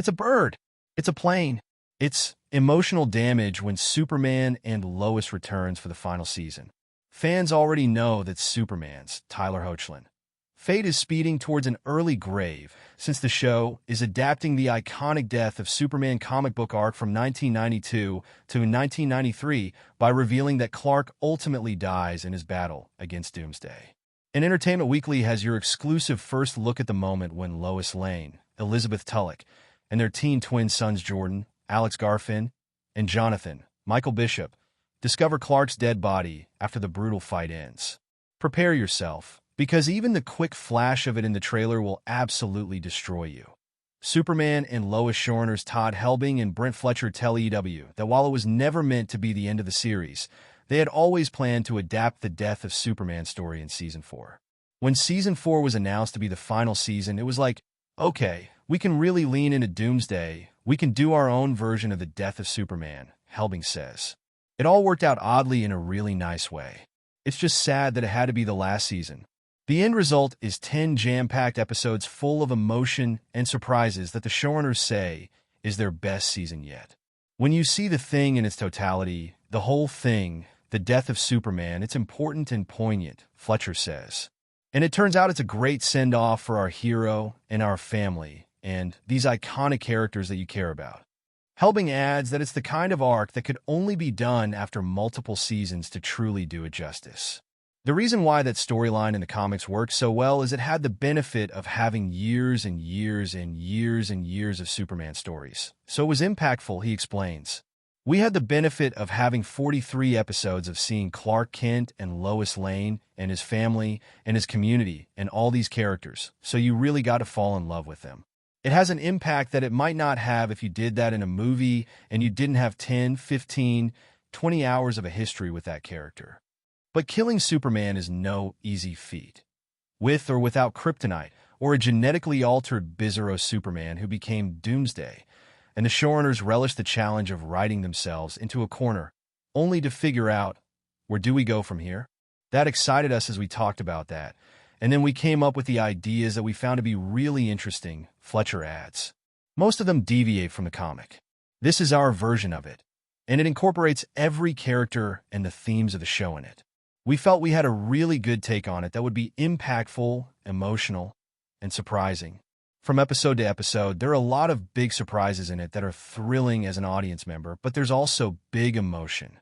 It's a bird. It's a plane. It's emotional damage when Superman and Lois returns for the final season. Fans already know that Superman's, Tyler Hoechlin, fate is speeding towards an early grave since the show is adapting the iconic death of Superman comic book arc from 1992 to 1993 by revealing that Clark ultimately dies in his battle against Doomsday. And Entertainment Weekly has your exclusive first look at the moment when Lois Lane, Elizabeth Tulloch, and their teen twin sons Jordan, Alex Garfin, and Jonathan, Michael Bishop, discover Clark's dead body after the brutal fight ends. Prepare yourself, because even the quick flash of it in the trailer will absolutely destroy you. Superman and Lois showrunners Todd Helbing and Brent Fletcher tell EW that while it was never meant to be the end of the series, they had always planned to adapt the death of Superman story in Season 4. When Season 4 was announced to be the final season, it was like, okay, we can really lean into Doomsday. We can do our own version of the death of Superman, Helbing says. It all worked out oddly in a really nice way. It's just sad that it had to be the last season. The end result is 10 jam-packed episodes full of emotion and surprises that the showrunners say is their best season yet. When you see the thing in its totality, the whole thing, the death of Superman, it's important and poignant, Fletcher says. And it turns out it's a great send-off for our hero and our family, and these iconic characters that you care about. Helbing adds that it's the kind of arc that could only be done after multiple seasons to truly do it justice. The reason why that storyline in the comics worked so well is it had the benefit of having years and years and years and years of Superman stories. So it was impactful, he explains. We had the benefit of having 43 episodes of seeing Clark Kent and Lois Lane and his family and his community and all these characters, so you really got to fall in love with them. It has an impact that it might not have if you did that in a movie and you didn't have 10, 15, 20 hours of a history with that character. But killing Superman is no easy feat. With or without kryptonite, or a genetically altered Bizarro Superman who became Doomsday, and the showrunners relished the challenge of writing themselves into a corner, only to figure out, where do we go from here? That excited us as we talked about that, and then we came up with the ideas that we found to be really interesting, Fletcher adds. Most of them deviate from the comic. This is our version of it, and it incorporates every character and the themes of the show in it. We felt we had a really good take on it that would be impactful, emotional, and surprising. From episode to episode, there are a lot of big surprises in it that are thrilling as an audience member, but there's also big emotion.